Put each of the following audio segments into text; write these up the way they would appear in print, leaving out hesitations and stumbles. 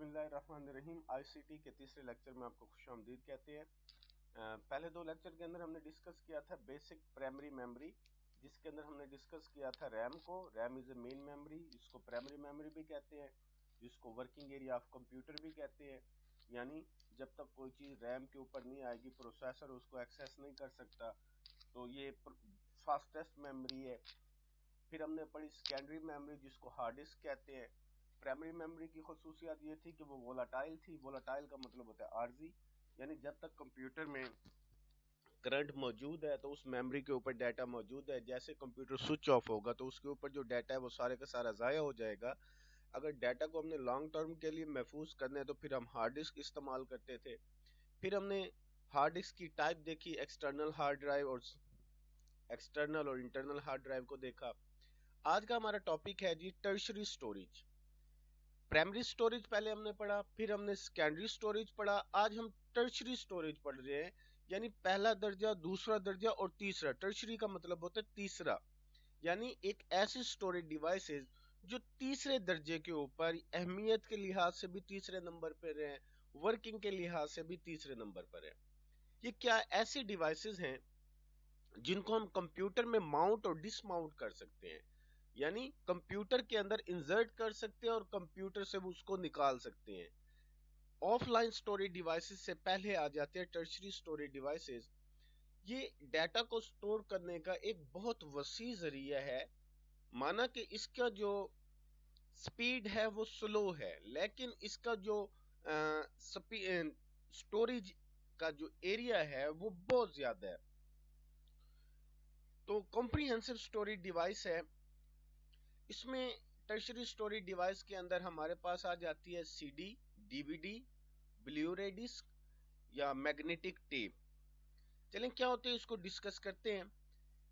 बिस्मिल्लाहिर्रहमानिर्रहीम। आईसीटी के तीसरे लेक्चर में आपको खुशामदीद कहते हैं। पहले दो लेक्चर के अंदर हमने डिस्कस किया था बेसिक प्राइमरी मेमोरी, जिसके अंदर हमने डिस्कस किया था रैम को। RAM is a main memory, इसको प्राइमरी मेमोरी भी कहते हैं, जिसको वर्किंग एरिया ऑफ कंप्यूटर भी कहते हैं। यानी जब तक कोई चीज़ रैम के ऊपर नहीं आएगी, प्रोसेसर उसको एक्सेस नहीं कर सकता, तो ये फास्टेस्ट मेमोरी है। फिर हमने पढ़ी सेकेंडरी मेमोरी, जिसको हार्ड डिस्क कहते हैं। प्राइमरी मेमोरी की खसूसियात ये थी कि वो वोलाटाइल थी। वोलाटाइल का मतलब होता है आर्जी, यानी जब तक कंप्यूटर में करंट मौजूद है तो उस मेमोरी के ऊपर डाटा मौजूद है। जैसे कंप्यूटर स्विच ऑफ होगा तो उसके ऊपर जो डाटा है वो सारे का सारा ज़ाया हो जाएगा। अगर डाटा को हमने लॉन्ग टर्म के लिए महफूज करना है तो फिर हम हार्ड डिस्क इस्तेमाल करते थे। फिर हमने हार्ड डिस्क की टाइप देखी, एक्सटर्नल हार्ड ड्राइव और इंटरनल हार्ड ड्राइव को देखा। आज का हमारा टॉपिक है जी टर्शरी स्टोरेज। प्राइमरी स्टोरेज पहले हमने पढ़ा, फिर हमने सेकेंडरी स्टोरेज पढ़ा। आज हम टर्शरी स्टोरेज पढ़ रहे हैं, यानी पहला दर्जा, दूसरा दर्जा और तीसरा। टर्शरी का मतलब होता है तीसरा, यानी एक ऐसी स्टोरेज डिवाइसेस जो तीसरे दर्जे के ऊपर अहमियत के लिहाज से भी तीसरे नंबर पर है, वर्किंग के लिहाज से भी तीसरे नंबर पर है। ये क्या ऐसी डिवाइसेस हैं जिनको हम कंप्यूटर में माउंट और डिसमाउंट कर सकते हैं, यानी कंप्यूटर के अंदर इंसर्ट कर सकते हैं और कंप्यूटर से उसको निकाल सकते हैं। ऑफलाइन स्टोरेज डिवाइसेस से पहले आ जाते हैं टर्शरी स्टोरेज डिवाइसेस। ये डाटा को स्टोर करने का एक बहुत वसी जरिया है। माना कि इसका जो स्पीड है वो स्लो है, लेकिन इसका जो स्टोरेज का जो एरिया है वो बहुत ज्यादा है। तो कॉम्प्रिहेंसिव स्टोरेज डिवाइस है। इसमें टर्शरी स्टोरेज डिवाइस के अंदर हमारे पास आ जाती है सीडी, डीवीडी, ब्लू-रे डिस्क या मैग्नेटिक टेप। चलें क्या होते हैं इसको डिस्कस करते हैं।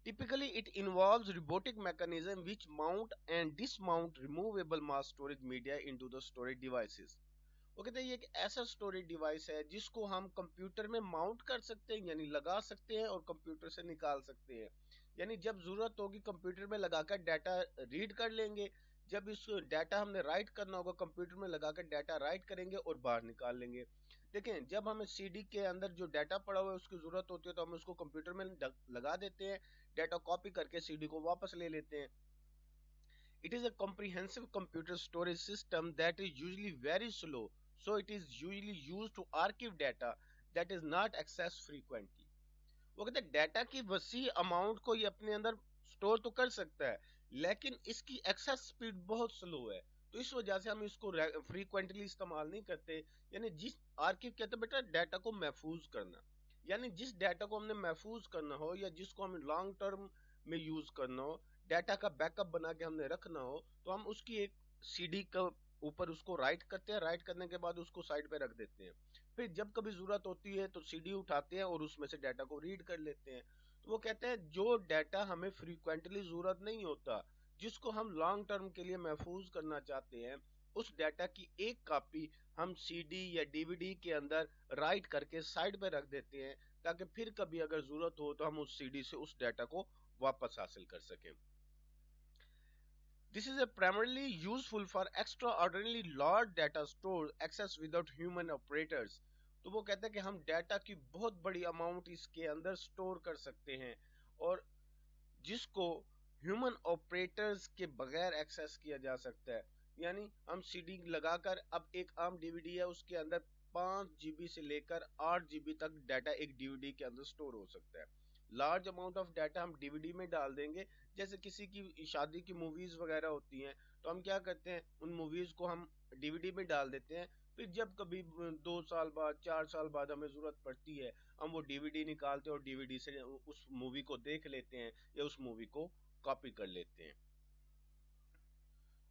Typically it involves robotic mechanism which mount and dismount removable mass storage media into the storage devices. वो कहते हैं ये एक ऐसा स्टोरेज डिवाइस है जिसको हम कंप्यूटर में माउंट कर सकते हैं, यानी लगा सकते हैं, और कंप्यूटर से निकाल सकते हैं। यानी जब जरूरत होगी कंप्यूटर में लगाकर डाटा रीड कर लेंगे, जब इस डाटा हमने राइट करना होगा कंप्यूटर में लगाकर डाटा राइट करेंगे और बाहर निकाल लेंगे। देखें, जब हमें सीडी के अंदर जो डाटा पड़ा हुआ है उसकी जरूरत होती है तो हम उसको कंप्यूटर में लगा देते हैं, डाटा कॉपी करके सीडी को वापस ले लेते हैं। It is a comprehensive computer storage system that is usually very slow, so it is usually used to archive data that is not accessed frequently. वो कहते हैं डाटा की वसी अमाउंट को ये अपने अंदर स्टोर तो कर सकता है, लेकिन इसकी एक्सेस स्पीड बहुत स्लो है, तो इस वजह से हम इसको फ्रीक्वेंटली इस्तेमाल नहीं करते। यानी जिस आर्किव कहते हैं बेटा डाटा को महफूज करना, यानी जिस डाटा को हमने महफूज करना हो या जिसको हमें लॉन्ग टर्म में यूज करना हो, डाटा का बैकअप बना के हमने रखना हो, तो हम उसकी एक सीडी का ऊपर उसको राइट करते हैं, राइट करने के बाद उसको साइड पे रख देते हैं। फिर जब कभी जरूरत होती है तो सीडी उठाते हैं और उसमें से डाटा को रीड कर लेते हैं। तो वो कहते हैं जो डाटा हमें फ्रीक्वेंटली जरूरत नहीं होता, जिसको हम लॉन्ग टर्म के लिए महफूज करना चाहते हैं, उस डाटा की एक कॉपी हम सीडी या डीवीडी के अंदर राइट करके साइड पे रख देते हैं, ताकि फिर कभी अगर जरूरत हो तो हम उस सीडी से उस डाटा को वापस हासिल कर सकें। This is a primarily useful for extraordinarily large data stores accessed without human operators. तो वो कहते हैं कि हम डाटा की बहुत बड़ी अमाउंट इसके अंदर स्टोर कर सकते हैं और जिसको ह्यूमन ऑपरेटर्स के बगैर एक्सेस किया जा सकता है। यानी हम सीडी लगाकर, अब एक आम डीवीडी है उसके अंदर 5 जीबी से लेकर 8 जीबी तक डाटा एक डीवीडी के अंदर स्टोर हो सकता है। लार्ज अमाउंट ऑफ डाटा हम डीवीडी में डाल देंगे, जैसे किसी की शादी की मूवीज वगैरह होती हैं तो हम क्या करते हैं, उन मूवीज को हम डीवीडी में डाल देते हैं। फिर जब कभी 2 साल बाद, 4 साल बाद हमें जरूरत पड़ती है, हम वो डीवीडी निकालते हैं और डीवीडी से उस मूवी को देख लेते हैं या उस मूवी को कॉपी कर लेते हैं।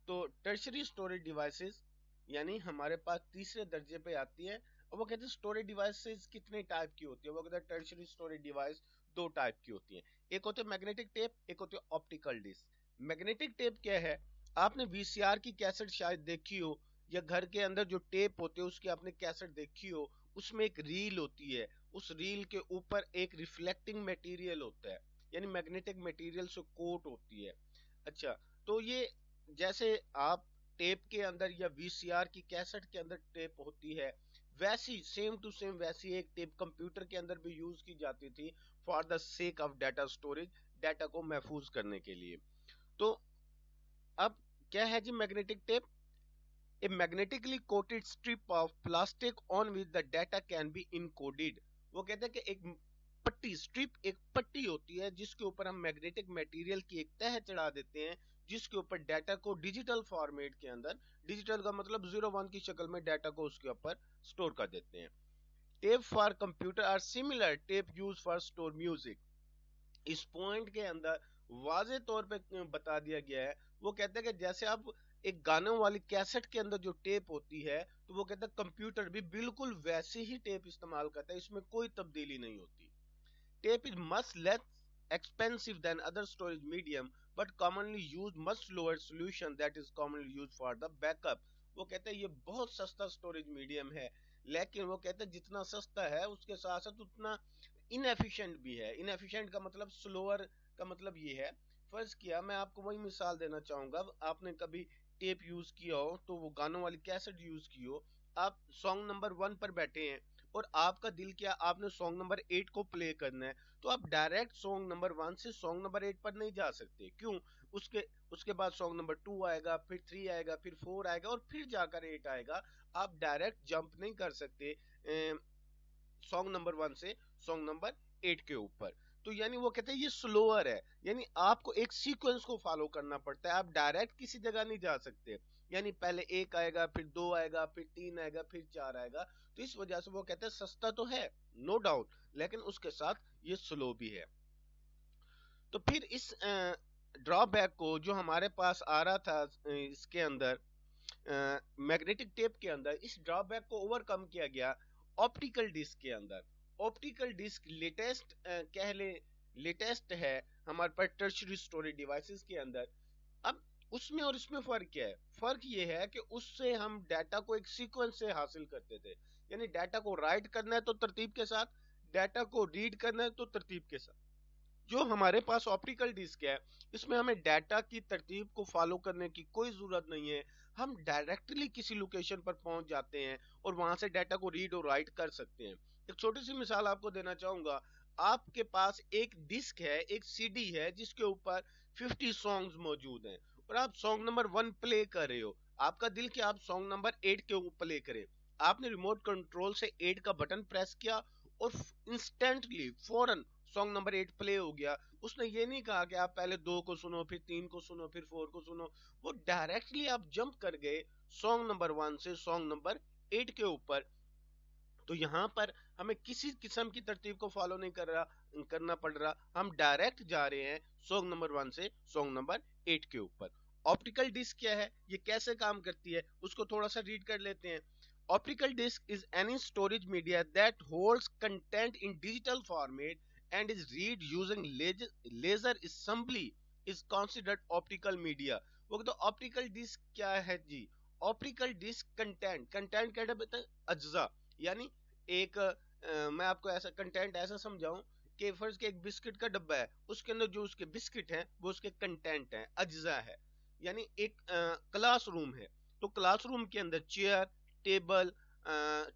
तो टर्शरी स्टोरेज डिवाइसेस यानी हमारे पास तीसरे दर्जे पे आती है। और वो कहते हैं स्टोरेज डिवाइसेस कितने टाइप की होती है। वो कहते हैं टर्शरी स्टोरेज डिवाइस 2 टाइप की होती है, एक होते हैं मैग्नेटिक टेप, एक होते हैं ऑप्टिकल डिस्क। मैग्नेटिक टेप क्या है, आपने वीसीआर की कैसेट शायद देखी हो, या घर के अंदर जो टेप होते हैं उसकी आपने कैसेट देखी हो, उसमें एक रील होती है, उस रील के ऊपर एक रिफ्लेक्टिंग मटेरियल होता है, यानी मैग्नेटिक मटेरियल से कोट होती है। अच्छा, तो ये जैसे आप टेप के अंदर या वीसीआर की कैसेट के अंदर टेप होती है, वैसी सेम टू सेम वैसी एक टेप कंप्यूटर के अंदर भी यूज की जाती थी for the sake of data storage, data को महफूज करने के लिए। तो अब क्या है जी magnetic tape? A magnetically coated strip of plastic on which the data can be encoded। वो कहते हैं कि एक पट्टी, स्ट्रिप एक पट्टी होती है जिसके ऊपर हम मैग्नेटिक मटेरियल की एक तह चढ़ा देते हैं, जिसके ऊपर डाटा को डिजिटल फॉर्मेट के अंदर, डिजिटल का मतलब 0 1 की शक्ल में डाटा को उसके ऊपर स्टोर कर देते हैं। Tape for computer are similar tape use for store music. इस पॉइंट के अंदर वाजे तौर पे बता दिया गया है। वो कहते हैं कि जैसे आप एक गानों वाली कैसेट के अंदर जो टेप होती है, तो वो कहते हैं कंप्यूटर भी बिल्कुल वैसे ही टेप इस्तेमाल करता है, इसमें कोई तब्दीली नहीं होती। Tape is much less expensive than other storage medium but commonly used much lower solution that is commonly used for the backup। वो कहते हैं ये बहुत सस्ता स्टोरेज मीडियम है, लेकिन वो कहते हैं जितना सस्ता है उसके साथ साथ उतना इनएफिशिएंट भी है। इनएफिशिएंट का मतलब स्लोअर का मतलब ये है। फर्ज किया, मैं आपको वही मिसाल देना चाहूंगा, आपने कभी टेप यूज किया हो, तो वो गानों वाली कैसेट यूज की हो, आप सॉन्ग नंबर 1 पर बैठे हैं और आपका दिल किया आपने सॉन्ग नंबर 8 को प्ले करना है, तो आप डायरेक्ट सॉन्ग नंबर 1 से सॉन्ग नंबर 8 पर नहीं जा सकते। क्यों? उसके उसके बाद सॉन्ग नंबर 2 आएगा, फिर 3 आएगा, फिर 4 आएगा और फिर जाकर 8 आएगा। आप डायरेक्ट जंप नहीं कर सकते सॉन्ग नंबर 1 से सॉन्ग नंबर 8 के ऊपर। तो यानी वो कहते हैं ये स्लोअर है, यानी आपको एक सीक्वेंस को फॉलो करना पड़ता है, आप डायरेक्ट किसी जगह नहीं जा सकते। यानी पहले 1 आएगा, फिर 2 आएगा, फिर 3 आएगा, फिर 4 आएगा। तो इस वजह से वो कहते हैं सस्ता तो है नो डाउट, लेकिन उसके साथ ये स्लो भी है। तो फिर इस ड्रॉबैक को जो हमारे पास आ रहा था इसके अंदर मैग्नेटिक टेप के अंदर, इस ड्रॉबैक को ओवरकम किया गया ऑप्टिकल डिस्क के अंदर। ऑप्टिकल डिस्क लेटेस्ट कह ले लेटेस्ट है हमारे पास टर्शियरी स्टोरेज डिवाइसेस के अंदर। अब उसमें और इसमें फर्क क्या है? फर्क ये है कि उससे हम डाटा को एक सीक्वेंस से हासिल करते थे, यानी डाटा को राइट करना है तो तरतीब के साथ, डाटा को रीड करना है तो तरतीब के साथ। जो हमारे पास ऑप्टिकल डिस्क है, इसमें हमें डाटा की तरतीब को फॉलो करने की कोई जरूरत नहीं है, हम डायरेक्टली किसी लोकेशन पर पहुंच जाते हैं और वहां से डाटा को रीड और राइट कर सकते हैं। एक छोटी सी मिसाल आपको देना चाहूंगा, आपके पास एक डिस्क है, एक सीडी है जिसके ऊपर 50 सॉन्ग्स मौजूद हैं और आप सॉन्ग नंबर 1 प्ले कर रहे हो, आपका दिल कि आप सॉन्ग नंबर 8 के ऊपर प्ले करें। आपने रिमोट कंट्रोल से 8 का बटन प्रेस किया और इंस्टेंटली फौरन सॉन्ग नंबर 8 प्ले हो गया। उसने ये नहीं कहा कि आप पहले 2 को सुनो, फिर 3 को सुनो, फिर 4 को सुनो। वो डायरेक्टली आप जंप कर गए सॉन्ग नंबर 1 से सॉन्ग नंबर 8 के ऊपर। तो यहाँ पर हमें किसी किस्म की तरतीब को फॉलो नहीं करना पड़ रहा, हम डायरेक्ट जा रहे हैं सॉन्ग नंबर 1 से सॉन्ग नंबर 8 के ऊपर। ऑप्टिकल डिस्क क्या है, ये कैसे काम करती है, उसको थोड़ा सा रीड कर लेते हैं। Optical disk is any storage media that holds content in digital format and is read using laser assembly is considered optical media। वो तो ऑप्टिकल डिस्क क्या है जी? ऑप्टिकल डिस्क कंटेंट क्या है? अज्जा, यानी एक मैं आपको ऐसा कंटेंट ऐसा समझाऊं कि फर्ज के एक बिस्किट का डब्बा है, उसके अंदर जो उसके बिस्किट हैं वो उसके कंटेंट हैं, अज्जा है। यानी एक क्लासरूम है, तो क्लासरूम के अंदर चेयर, टेबल,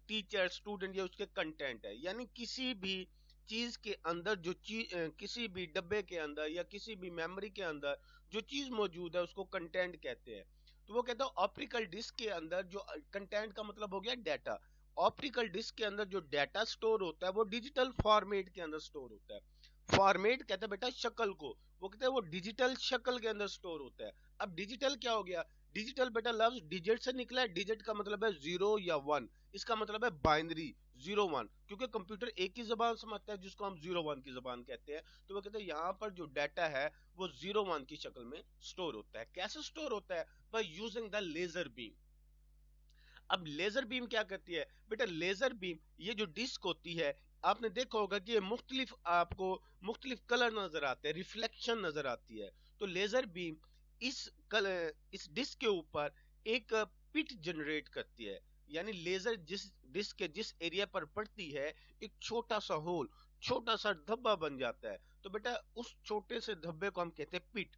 टीचर, स्टूडेंट, ये उसके कंटेंट है। यानी किसी भी चीज के अंदर जो चीज, किसी भी डब्बे के अंदर या किसी भी मेमोरी के अंदर जो चीज मौजूद है उसको कंटेंट कहते हैं। तो वो कहता है ऑप्टिकल डिस्क के अंदर जो कंटेंट का मतलब हो गया डाटा। ऑप्टिकल डिस्क के अंदर जो डाटा स्टोर होता है वो डिजिटल फॉर्मेट के अंदर स्टोर होता है। फॉर्मेट कहते हैं बेटा शक्ल को, वो कहते हैं वो डिजिटल शक्ल के अंदर स्टोर होता है। अब डिजिटल क्या हो गया? डिजिटल बेटा लफ्ज डिजिट से निकला है, डिजिट का मतलब है 0 या 1, इसका मतलब है बाइनरी 0 1, क्योंकि कंप्यूटर एक ही जबान समझता है जिसको हम 0 1 की जबान कहते हैं। तो वो कहते हैं यहाँ पर जो डाटा है वो 0 1 की शक्ल में स्टोर होता है। कैसे स्टोर होता है? By using the laser beam. अब लेजर बीम क्या करती है बेटा? लेजर बीम, ये जो डिस्क होती है, आपने देखा होगा कि ये मुख्तलिफ, आपको मुख्तलिफ कलर नजर आते हैं, रिफ्लेक्शन नजर आती है। तो लेजर बीम इस डिस्क के ऊपर एक पिट जनरेट करती है, यानी लेजर जिस डिस्क के जिस एरिया पर पड़ती है एक छोटा सा होल, छोटा सा धब्बा बन जाता है। तो बेटा उस छोटे से धब्बे को हम कहते हैं pit.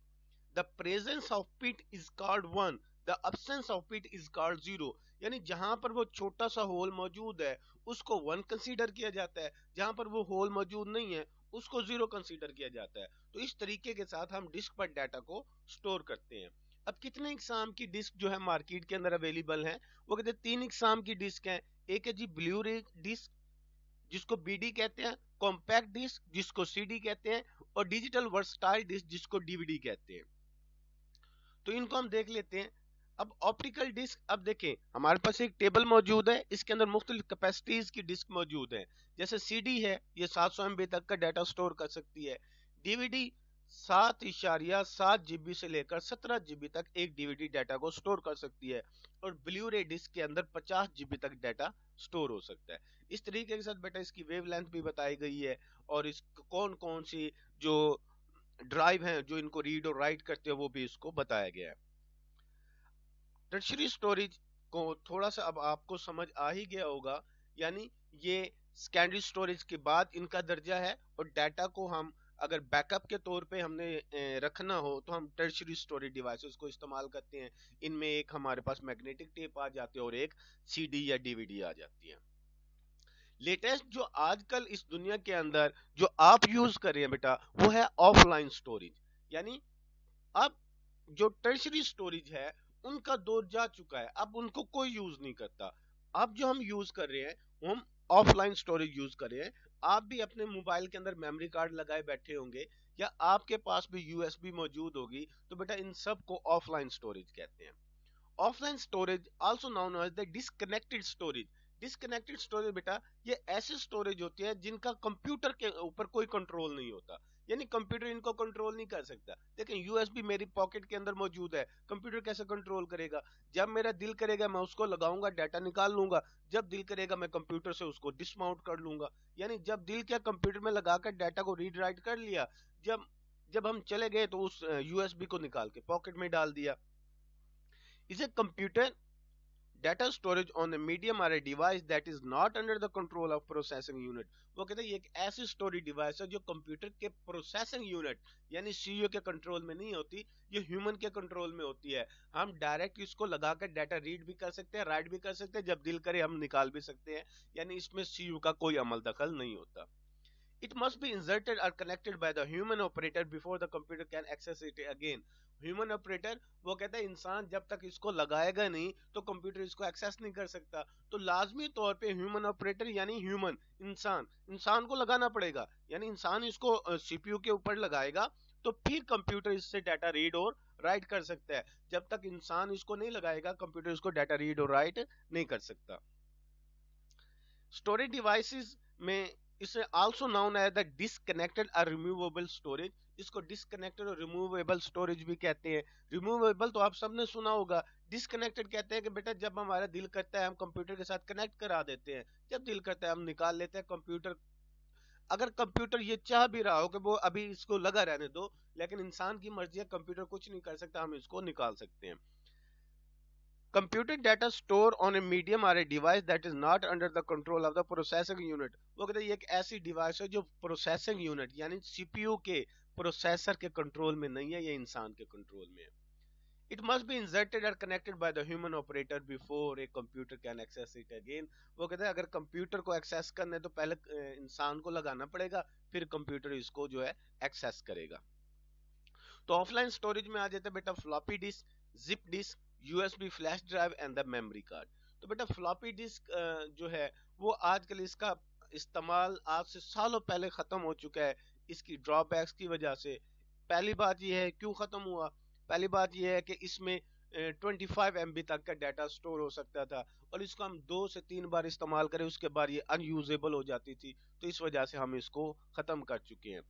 The presence of pit is called one, the absence of it is called zero. यानी जहां पर वो छोटा सा होल मौजूद है उसको वन कंसीडर किया जाता है, जहां पर वो होल मौजूद नहीं है उसको जीरो कंसीडर किया जाता है। तो इस तरीके के साथ हम डिस्क पर डाटा को स्टोर करते हैं। अब कितने इकसाम की डिस्क जो है मार्केट के अंदर अवेलेबल है, वो कहते हैं 3 इकसाम की डिस्क है। एक है जी ब्लू रे डिस्क जिसको बीडी कहते हैं, कॉम्पैक्ट डिस्क जिसको सीडी कहते हैं, और डिजिटल वर्सटाइल डिस्क जिसको डीवीडी कहते हैं। तो इनको हम देख लेते हैं। अब ऑप्टिकल डिस्क, अब देखें हमारे पास एक टेबल मौजूद है, इसके अंदर मुख्तलिफ कैपेसिटीज की डिस्क मौजूद है। जैसे सीडी है, ये 700 MB तक का डाटा स्टोर कर सकती है। डीवीडी 7.7 GB से लेकर 17 GB तक एक डीवीडी डाटा को स्टोर कर सकती है, और ब्लू रे डिस्क के अंदर 50 GB तक डाटा स्टोर हो सकता है। इस तरीके के साथ बेटा इसकी वेवलेंथ भी बताई गई है, और इस कौन कौन सी जो ड्राइव हैं जो इनको रीड और राइट करते हैं वो भी इसको बताया गया है। टर्शियरी स्टोरेज को थोड़ा सा अब आपको समझ आ ही गया होगा, यानी ये सेकेंडरी स्टोरेज के बाद इनका दर्जा है, और डाटा को हम अगर बैकअप के तौर पे हमने रखना हो तो हम टर्शियरी स्टोरेज डिवाइसेस को इस्तेमाल करते हैं। इनमें एक हमारे पास मैग्नेटिक टेप आ जाती है और एक सीडी या डीवीडी आ जाती है। लेटेस्ट जो आजकल इस दुनिया के अंदर जो आप यूज कर रहे हैं बेटा वो है ऑफलाइन स्टोरेज। यानी अब जो टर्शरी स्टोरेज है उनका दौर जा चुका है, अब उनको कोई यूज नहीं करता। अब जो हम यूज कर रहे हैं हम ऑफलाइन स्टोरेज यूज कर रहे हैं। आप भी अपने मोबाइल के अंदर मेमोरी कार्ड लगाए बैठे होंगे, या आपके पास भी यूएसबी मौजूद होगी, तो बेटा इन सब को ऑफलाइन स्टोरेज कहते हैं। Offline storage also known as the disconnected storage. Disconnected storage बेटा ये ऐसी स्टोरेज होती है जिनका कंप्यूटर के ऊपर कोई कंट्रोल नहीं होता, यानी कंप्यूटर इनको कंट्रोल नहीं कर सकता। लेकिन यूएसबी मेरी पॉकेट के अंदर मौजूद है, कंप्यूटर कैसे कंट्रोल करेगा? जब मेरा दिल करेगा मैं उसको लगाऊंगा, डाटा निकाल लूंगा, जब दिल करेगा मैं कंप्यूटर से उसको डिसमाउंट कर लूंगा। यानी जब दिल किया कंप्यूटर में लगाकर डाटा को रीड राइट कर लिया, जब जब हम चले गए तो उस यूएसबी को निकाल के पॉकेट में डाल दिया। Is a computer data storage on a medium or a device that is not under the control of processing unit। वो कहते हैं ये एक ऐसी स्टोरेज डिवाइस है जो कंप्यूटर के प्रोसेसिंग यूनिट यानी सीईओ के कंट्रोल में नहीं होती, ये ह्यूमन के कंट्रोल में होती है। हम डायरेक्ट इसको लगाकर डाटा रीड भी कर सकते हैं, राइट भी कर सकते हैं, जब दिल करे हम निकाल भी सकते हैं, यानी इसमें सीईओ का कोई अमल दखल नहीं होता। It must be inserted or connected by the human operator before the computer can access it again। Human operator वो कहता है इंसान जब तक इसको लगाएगा नहीं तो कंप्यूटर इसको एक्सेस नहीं कर सकता। तो लाजमी तौर पे ह्यूमन ऑपरेटर यानी ह्यूमन इंसान को लगाना पड़ेगा, यानी इंसान इसको सीपीयू के ऊपर लगाएगा तो फिर कंप्यूटर इससे डाटा रीड और राइट कर सकता है। जब तक इंसान इसको नहीं लगाएगा कंप्यूटर इसको डाटा रीड और राइट नहीं कर सकता। स्टोरेज डिवाइसेस में इसे also known as the disconnected और रिमूवेबल स्टोरेज। इसको डिसकनेक्टेड और रिमूवेबल स्टोरेज भी कहते हैं। रिमूवेबल तो आप सबने सुना होगा, डिसकनेक्टेड कहते हैं कि बेटा जब हमारा दिल करता है हम कंप्यूटर के साथ कनेक्ट करा देते हैं, जब दिल करता है हम निकाल लेते हैं कंप्यूटर। अगर कंप्यूटर ये चाह भी रहा हो कि वो अभी इसको लगा रहने दो, लेकिन इंसान की मर्जी है, कंप्यूटर कुछ नहीं कर सकता, हम इसको निकाल सकते हैं। Computer data stored on a medium or a device that is not under the control of the processing unit। वो कहते हैं ये एक ऐसी डिवाइस है जो प्रोसेसिंग यूनिट यानी सीपीयू के प्रोसेसर के कंट्रोल में नहीं है, ये इंसान के कंट्रोल में है। It must be inserted or connected by the human operator before a computer can access it again। वो कहते हैं अगर कंप्यूटर को एक्सेस करना है तो पहले इंसान को लगाना पड़ेगा, फिर कंप्यूटर इसको जो है एक्सेस करेगा। तो ऑफलाइन स्टोरेज में आ जाता है बेटा floppy disk, zip disk, USB flash drive and the memory card. तो बेटा फ्लॉपी डिस्क जो है वो आजकल इसका इस्तेमाल आज से सालों पहले खत्म हो चुका है, इसकी ड्रॉबैक्स की वजह से। पहली बात यह है क्यों खत्म हुआ, पहली बात यह है कि इसमें 25 MB तक का डाटा स्टोर हो सकता था, और इसको हम 2 से 3 बार इस्तेमाल करें उसके बाद ये अनयूजेबल हो जाती थी, तो इस वजह से हम इसको खत्म कर चुके हैं।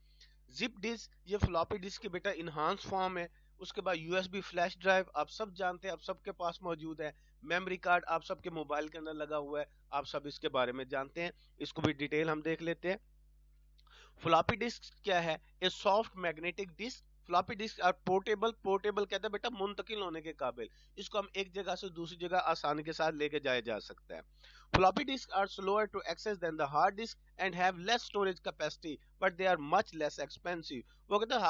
जिप डिस्क ये फ्लॉपी डिस्क की बेटा इनहांस फॉर्म है। उसके बाद यूएसबी फ्लैश ड्राइव आप सब जानते हैं, आप सबके पास मौजूद है। मेमोरी कार्ड आप सबके मोबाइल के अंदर लगा हुआ है, आप सब इसके बारे में जानते हैं, इसको भी डिटेल हम देख लेते हैं। फ्लॉपी डिस्क क्या है? ए soft magnetic disk. Floppy disk और पोर्टेबल, पोर्टेबल कहते हैं बेटा मुंतकिल होने के काबिल, इसको हम एक जगह से दूसरी जगह आसानी के साथ लेके जाया जा सकता है। Floppy disk are slower to access than the hard disk and have less storage capacity but they are much less expensive. वो कहते हैं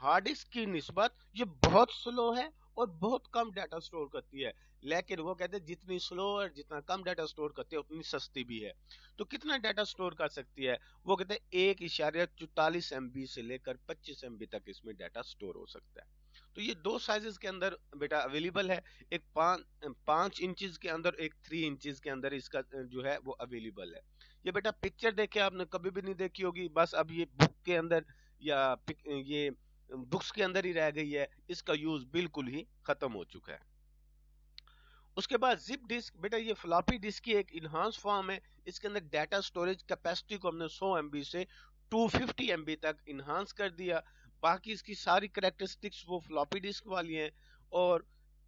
हार्ड डिस्क की निस्बत ये बहुत स्लो है और बहुत कम डाटा स्टोर करती है, लेकिन वो कहते हैं जितनी स्लो और जितना कम डाटा स्टोर करती है उतनी सस्ती भी है। तो कितना डाटा स्टोर कर सकती है? वो कहते हैं 1.44 MB से लेकर 25 MB तक इसमें डाटा स्टोर हो सकता है। तो ये दो साइजेस के अंदर बेटा अवेलेबल है, एक 5 इंचेस के अंदर, एक 3 इंचेस के अंदर इसका जो है वो अवेलेबल है। ये बेटा पिक्चर देखे आपने कभी भी नहीं देखी होगी, बस अब ये बुक के अंदर या ये बुक्स के अंदर ही रह गई है, इसका यूज बिल्कुल ही खत्म हो चुका है। उसके बाद जिप डिस्क, बेटा ये फ्लॉपी डिस्क की एक इनहांस फॉर्म है। इसके अंदर डाटा स्टोरेज कैपेसिटी को हमने 100 MB से 250 MB तक इनहांस कर दिया। बाकी इसकी सारी करेक्टरिस्टिक्स वो फ्लॉपी डिस्क वाली हैं, और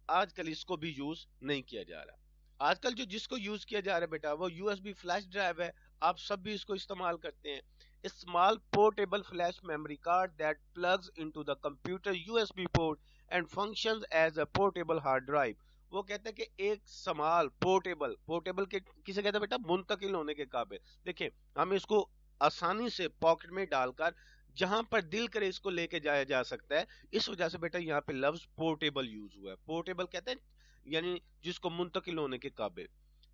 आजकल इसको भी यूज नहीं किया जा रहा। आजकल जो जिसको यूज किया जा रहा है बेटा वो USB फ्लैश ड्राइव है, आप सब भी इसको इस्तेमाल करते हैं। Small portable flash memory card that plugs into the computer USB port and functions as a portable hard drive. वो कहते हैं कि एक स्मॉल पोर्टेबल, पोर्टेबल के किसे कहते हैं बेटा? मुंतकिल होने के काबिल। देखिए हम इसको आसानी से पॉकेट में डालकर जहां पर दिल करे इसको लेके जाया जा सकता है। इस वजह से बेटा यहाँ पे लफ्ज पोर्टेबल यूज हुआ है। पोर्टेबल कहते हैं यानी जिसको मुंतकिल होने के काबिल।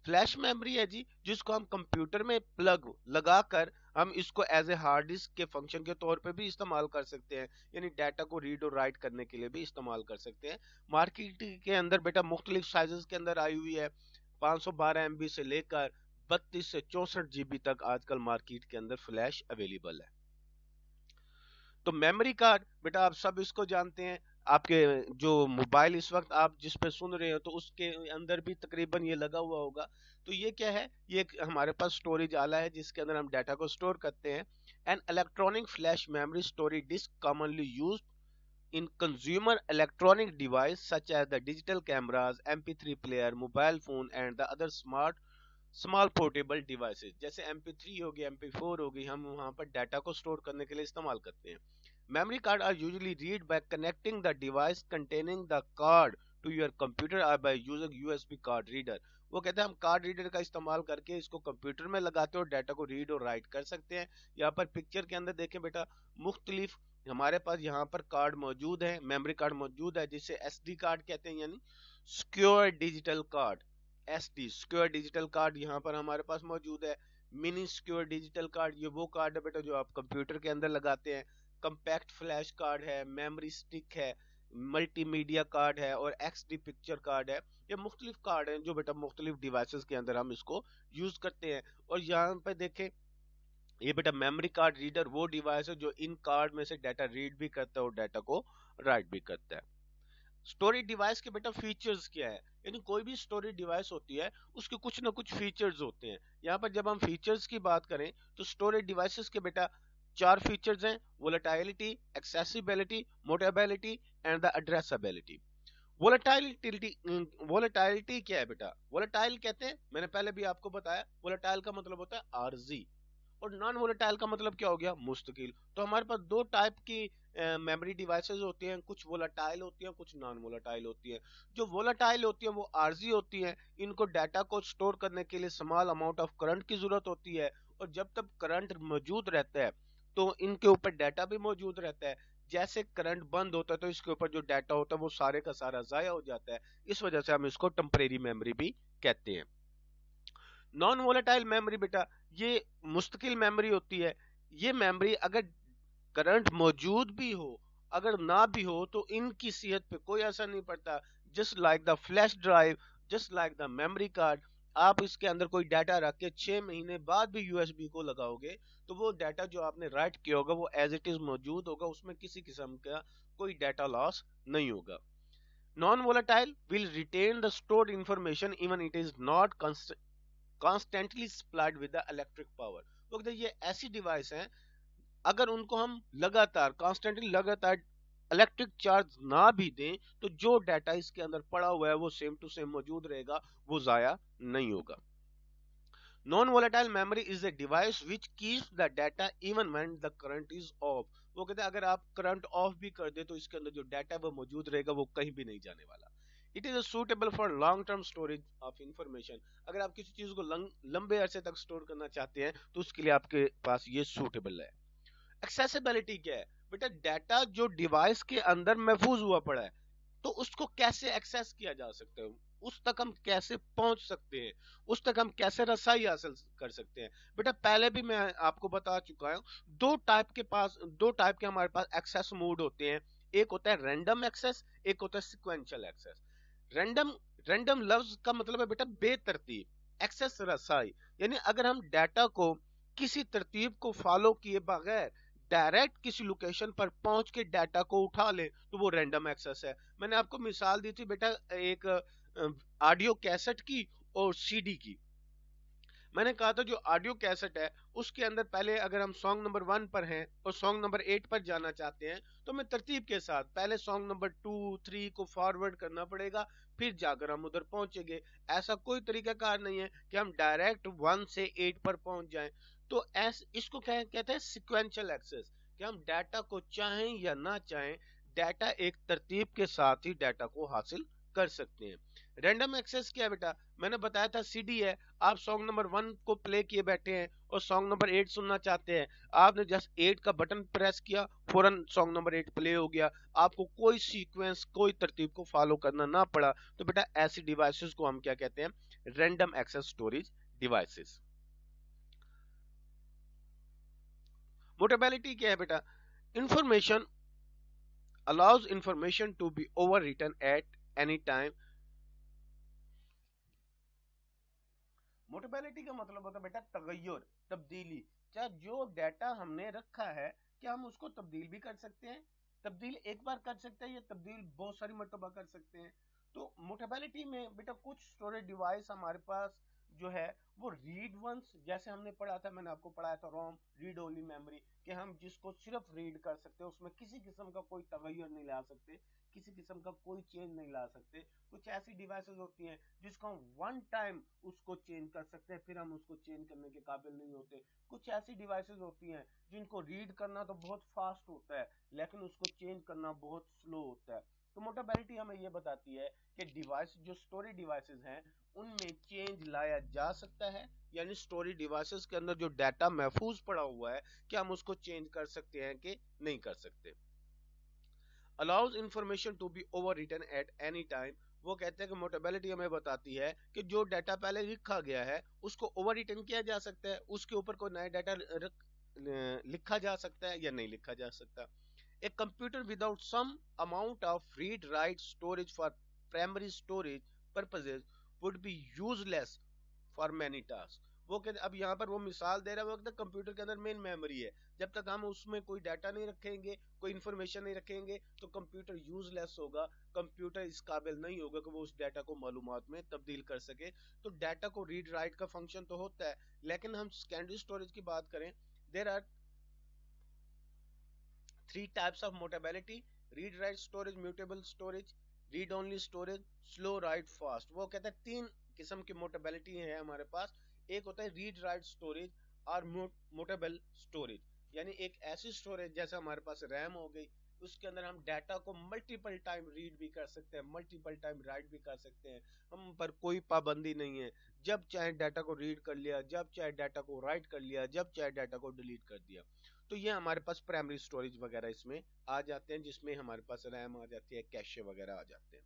फ्लैश मेमोरी है जी, जिसको हम कंप्यूटर में प्लग लगाकर हम इसको एज ए हार्ड डिस्क के फंक्शन के तौर पे भी इस्तेमाल कर सकते हैं, यानी डाटा को रीड और राइट करने के लिए भी इस्तेमाल कर सकते हैं। मार्केट के अंदर बेटा मुख्तलिफ साइजेस के अंदर आई हुई है, 512 MB से लेकर 32 से 64 GB तक आजकल मार्केट के अंदर फ्लैश अवेलेबल है। तो मेमोरी कार्ड बेटा आप सब इसको जानते हैं, आपके जो मोबाइल इस वक्त आप जिस पे सुन रहे हो तो उसके अंदर भी तकरीबन ये लगा हुआ होगा। तो ये क्या है? ये एक हमारे पास स्टोरेज आला है जिसके अंदर हम डाटा को स्टोर करते हैं। An electronic flash memory storage disk commonly used in consumer electronic device such as the digital cameras, MP3 player, mobile phone and the other small portable devices। जैसे MP3 हो गई, MP4 हो गई, हम वहां पर डाटा को स्टोर करने के लिए इस्तेमाल करते हैं। Memory card are usually read by connecting the device containing the card to your computer or by using USB card reader। वो कहते हैं हम कार्ड रीडर का इस्तेमाल करके इसको कंप्यूटर में लगाते हैं और डाटा को रीड और राइट कर सकते हैं। यहाँ पर पिक्चर के अंदर देखें बेटा, मुख्तलिफ हमारे पास यहाँ पर कार्ड मौजूद है, मेमोरी कार्ड मौजूद है जिसे SD कार्ड कहते हैं, यानी secure digital card. SD secure digital card यहाँ पर हमारे पास मौजूद है। मिनी सिक्योर डिजिटल कार्ड ये वो कार्ड है बेटा जो आप कंप्यूटर के अंदर लगाते हैं। कंपैक्ट फ्लैश कार्ड है, मेमोरी स्टिक है, मल्टीमीडिया कार्ड है और XD पिक्चर कार्ड है। ये मुख्तलिफ कार्ड हैं जो बेटा मुख्तलिफ डिवाइसेस के अंदर हम इसको यूज करते हैं। और यहाँ पे देखें ये बेटा मेमोरी कार्ड रीडर वो डिवाइस है जो इन कार्ड में से डाटा रीड भी करता है और डाटा को राइट भी करता है। स्टोरेज डिवाइस के बेटा फीचर्स क्या है? यानी कोई भी स्टोरेज डिवाइस होती है उसके कुछ ना कुछ फीचर्स होते हैं। यहाँ पर जब हम फीचर्स की बात करें तो स्टोरेज डिवाइसेस के बेटा 4 फीचर्स हैं: volatility, accessibility, mutability and the addressability. Volatility, volatility क्या है बेटा? वोलेटाइल कहते हैं, मैंने पहले भी आपको बताया, वोलेटाइल का मतलब होता है आर्जी, और नॉन वोलेटाइल का मतलब क्या हो गया? मुस्तकिल। तो हमारे पास दो टाइप की मेमोरी डिवाइसेस होती हैं, कुछ वोलेटाइल होती हैं, कुछ नॉन वोलेटाइल होती हैं। जो वोलेटाइल होती हैं वो आरजी होती हैं, इनको डाटा को स्टोर करने के लिए स्मॉल अमाउंट ऑफ करंट की जरूरत होती है, और जब तक करंट मौजूद रहता है तो इनके ऊपर डाटा भी मौजूद रहता है। जैसे करंट बंद होता है तो इसके ऊपर जो डाटा होता है वो सारे का सारा जाया हो जाता है। इस वजह से हम इसको टेम्परेरी मेमोरी भी कहते हैं। नॉन वोलेटाइल मेमोरी बेटा ये मुस्तकिल मेमोरी होती है। ये मेमोरी अगर करंट मौजूद भी हो अगर ना भी हो तो इनकी सेहत पे कोई असर नहीं पड़ता। Just like the flash drive, just like the memory card, आप इसके अंदर कोई डाटा रख के 6 महीने बाद भी USB को लगाओगे तो वो डाटा जो आपने राइट किया होगा वो एज इट इज मौजूद होगा, उसमें किसी किस्म का कोई डाटा लॉस नहीं होगा। Non volatile will retain the stored information even it is not constantly supplied with the electric power. तो ये ऐसी डिवाइस है अगर उनको हम लगातार कॉन्स्टेंटली लगातार इलेक्ट्रिक चार्ज ना भी दें तो जो डाटा इसके अंदर पड़ा हुआ है वो सेम टू सेम मौजूद रहेगा, वो जाया नहीं होगा। Non volatile memory is a device which keeps the data even when the current is of. वो कहते हैं अगर आप करंट ऑफ भी कर दे तो इसके अंदर जो डाटा है वो मौजूद रहेगा, वो कहीं भी नहीं जाने वाला। It is suitable for long term storage of information. अगर आप किसी चीज को लंबे अरसे तक स्टोर करना चाहते हैं तो उसके लिए आपके पास ये सूटेबल है। एक्सेसिबिलिटी क्या है बेटा? डाटा जो डिवाइस के अंदर महफूज हुआ पड़ा है, तो उसको कैसे एक्सेस किया जा सकता है, उस तक हम कैसे पहुंच सकते हैं, उस तक हम कैसे रसाई हासिल कर सकते हैं। बेटा पहले भी मैं आपको बता चुका हूं, दो टाइप के हमारे पास एक्सेस मोड होते हैं। एक होता है रैंडम एक्सेस, एक होता है सिक्वेंशियल एक्सेस। रैंडम रैंडम लफ्ज का मतलब है बेटा बेतरतीब, एक्सेस रसाई, यानी अगर हम डाटा को किसी तरतीब को फॉलो किए बगैर डायरेक्ट किसी लोकेशन पर पहुंच के डाटा को उठा ले तो वो रैंडम एक्सेस है। मैंने आपको मिसाल दी थी बेटा एक ऑडियो कैसेट की और सीडी की। मैंने कहा था जो ऑडियो कैसेट है उसके अंदर पहले अगर हम सॉन्ग नंबर 1 पर हैं और सॉन्ग नंबर 8 पर जाना चाहते हैं तो हमें तरतीब के साथ पहले सॉन्ग नंबर 2 3 को फॉरवर्ड करना पड़ेगा, फिर जाकर हम उधर पहुंचेंगे। ऐसा कोई तरीकाकार नहीं है कि हम डायरेक्ट 1 से 8 पर पहुंच जाएं। तो इसको कहते हैं सिक्वेंशियल एक्सेस, कि हम डाटा को चाहें या ना चाहें डाटा एक तरतीब के साथ ही डाटा को हासिल कर सकते हैं। रैंडम एक्सेस क्या है बेटा, मैंने बताया था सीडी है, आप सॉन्ग नंबर 1 को प्ले किए बैठे हैं और सॉन्ग नंबर 8 सुनना चाहते हैं, आपने जस्ट 8 का बटन प्रेस किया, फौरन सॉन्ग नंबर 8 प्ले हो गया, आपको कोई सीक्वेंस कोई तरतीब को फॉलो करना ना पड़ा। तो बेटा ऐसी डिवाइसेस को हम क्या कहते हैं, random access storage devices. Portability क्या है बेटा, information allows information to be overwritten at any time। मोटेबिलिटी का मतलब होता है बेटा तगय्युर, तब्दीली। क्या जो डाटा हमने रखा है क्या हम उसको तब्दील भी कर सकते हैं, तब्दील एक बार कर सकते हैं या तब्दील बहुत सारी मरतबा कर सकते हैं। तो मोटेबिलिटी में बेटा कुछ स्टोरेज डिवाइस हमारे पास जो है वो रीड वंस, जैसे हमने पढ़ा था, मैंने आपको पढ़ाया था रोम रीड ओनली मेमोरी, कि हम जिसको सिर्फ रीड कर सकते हैं, उसमें किसी किस्म का कोई तगय्युर नहीं ला सकते, किसी किस्म का कोई चेंज नहीं ला सकते। कुछ ऐसी डिवाइसेस होती हैं जिसको हम वन टाइम उसको चेंज कर सकते हैं, फिर हम उसको चेंज करने के काबिल नहीं होते। कुछ ऐसी डिवाइसेस होती हैं जिनको रीड करना तो बहुत फास्ट होता है लेकिन उसको चेंज करना बहुत स्लो होता है। तो मोटेबिलिटी हमें ये बताती है कि डिवाइस जो स्टोरेज डिवाइसेस हैं उनमें चेंज लाया जा सकता है, यानी स्टोरेज डिवाइसेस के अंदर जो डाटा महफूज पड़ा हुआ है क्या हम उसको चेंज कर सकते हैं कि नहीं कर सकते। allows information to be overwritten at any time। वो कहते हैं कि मोटेबिलिटी हमें बताती है कि जो डाटा पहले लिखा गया है उसको ओवर रिटन किया जा सकता है, उसके ऊपर कोई नया डाटा लिखा जा सकता है या नहीं लिखा जा सकता। A computer without some amount of read write storage for primary storage purposes would be useless for many tasks। वो कहते अब यहाँ पर वो मिसाल दे रहा है, वो कहते कंप्यूटर के अंदर मेन मेमोरी है, जब तक हम उसमें कोई डाटा नहीं रखेंगे, कोई इंफॉर्मेशन नहीं रखेंगे तो कंप्यूटर यूजलेस होगा, कंप्यूटर इस काबिल नहीं होगा कि वो उस डाटा को मालूमात में तब्दील कर सके। तो डाटा को रीड राइट का फंक्शन तो होता है, लेकिन हम सेकेंडरी स्टोरेज की बात करें, there are 3 types of mutability: read write storage, mutable storage, read only storage, slow write fast। वो कहते हैं 3 किस्म की mutability है हमारे पास। एक होता है रीड राइट स्टोरेज और mutable स्टोरेज, यानी एक ऐसी स्टोरेज जैसे हमारे पास रैम हो गई, उसके अंदर हम डाटा को मल्टीपल टाइम रीड भी कर सकते हैं, मल्टीपल टाइम राइट भी कर सकते हैं, हम पर कोई पाबंदी नहीं है, जब चाहे डाटा को रीड कर लिया, जब चाहे डाटा को राइट कर लिया, जब चाहे डाटा को डिलीट कर दिया। तो ये हमारे पास प्राइमरी स्टोरेज वगैरह इसमें आ जाते हैं, जिसमें हमारे पास रैम आ जाती है, कैशे वगैरह आ जाते हैं।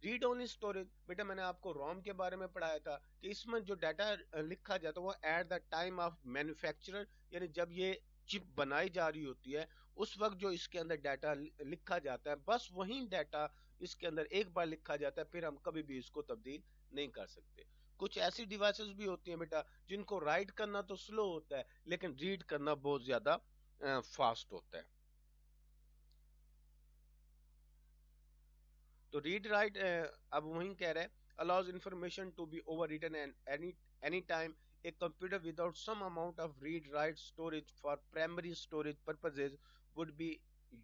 रीड ओनली स्टोरेज बेटा मैंने आपको रोम के बारे में पढ़ाया था कि इसमें जो डाटा लिखा जाता है वो at the time of manufacturer, यानी जब ये चिप बनाई जा रही होती है उस वक्त जो इसके अंदर डाटा लिखा जाता है बस वही डाटा इसके अंदर एक बार लिखा जाता है, फिर हम कभी भी इसको तब्दील नहीं कर सकते। कुछ ऐसी डिवाइसेस भी होती हैं बेटा जिनको राइट करना तो स्लो होता है लेकिन रीड करना बहुत ज्यादा फास्ट होता है। तो रीड राइट अब वही कह रहे हैं, allows information to be overwritten and any time a computer without some amount of read write storage for primary storage purposes would be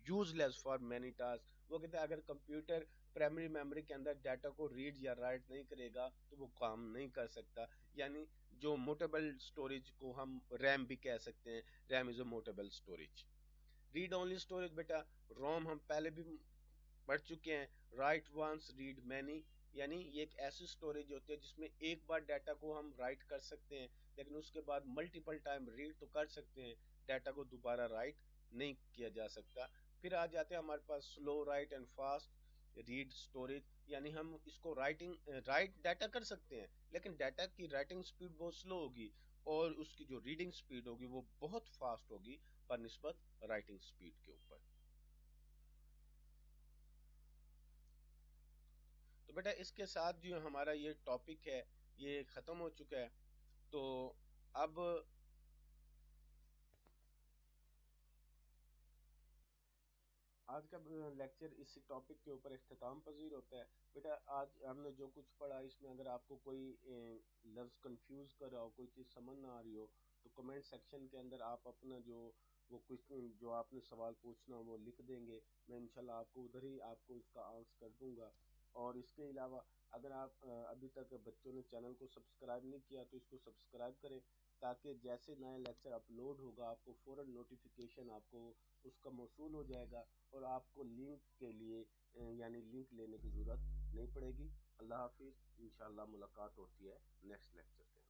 useless for many tasks। वो कहते हैं अगर कंप्यूटर प्राइमरी मेमोरी के अंदर डाटा को read या right नहीं करेगा तो वो काम नहीं कर सकता, यानी जो मोटेबल स्टोरेज को हम रैम भी कह सकते हैं, RAM is a mutable storage. Read only storage बेटा रोम हम पहले भी पढ़ चुके हैं, राइट वंस रीड मैनी, यानी ये एक ऐसी स्टोरेज होती है जिसमें एक बार डाटा को हम राइट कर सकते हैं लेकिन उसके बाद मल्टीपल टाइम रीड तो कर सकते हैं, डाटा को दोबारा राइट नहीं किया जा सकता। फिर आ जाते हैं हमारे पास slow write and fast. Read storage, यानी हम इसको राइट डाटा कर सकते हैं, लेकिन डाटा की राइटिंग स्पीड बहुत स्लो होगी और उसकी जो रीडिंग स्पीड होगी वो बहुत फास्ट होगी पर निस्बत राइटिंग स्पीड के ऊपर। तो बेटा इसके साथ जो हमारा ये टॉपिक है ये खत्म हो चुका है। तो अब आज का लेक्चर इस टॉपिक के ऊपर इख्तिताम पजीर होता है। बेटा आज हमने जो कुछ पढ़ा इसमें अगर आपको कोई लफ्ज़ कंफ्यूज कर रहा हो, कोई चीज़ समझ ना आ रही हो, तो कमेंट सेक्शन के अंदर आप अपना जो वो क्वेश्चन जो आपने सवाल पूछना हो वो लिख देंगे। मैं इंशाल्लाह आपको उधर ही आपको इसका आंसर कर दूंगा। और इसके अलावा अगर आप अभी तक बच्चों ने चैनल को सब्सक्राइब नहीं किया तो इसको सब्सक्राइब करें, ताकि जैसे नया लेक्चर अपलोड होगा आपको फ़ौरन नोटिफिकेशन आपको उसका मौसूल हो जाएगा और आपको लिंक के लिए यानी लिंक लेने की ज़रूरत नहीं पड़ेगी। अल्लाह हाफिज़, इंशाल्लाह मुलाकात होती है नेक्स्ट लेक्चर के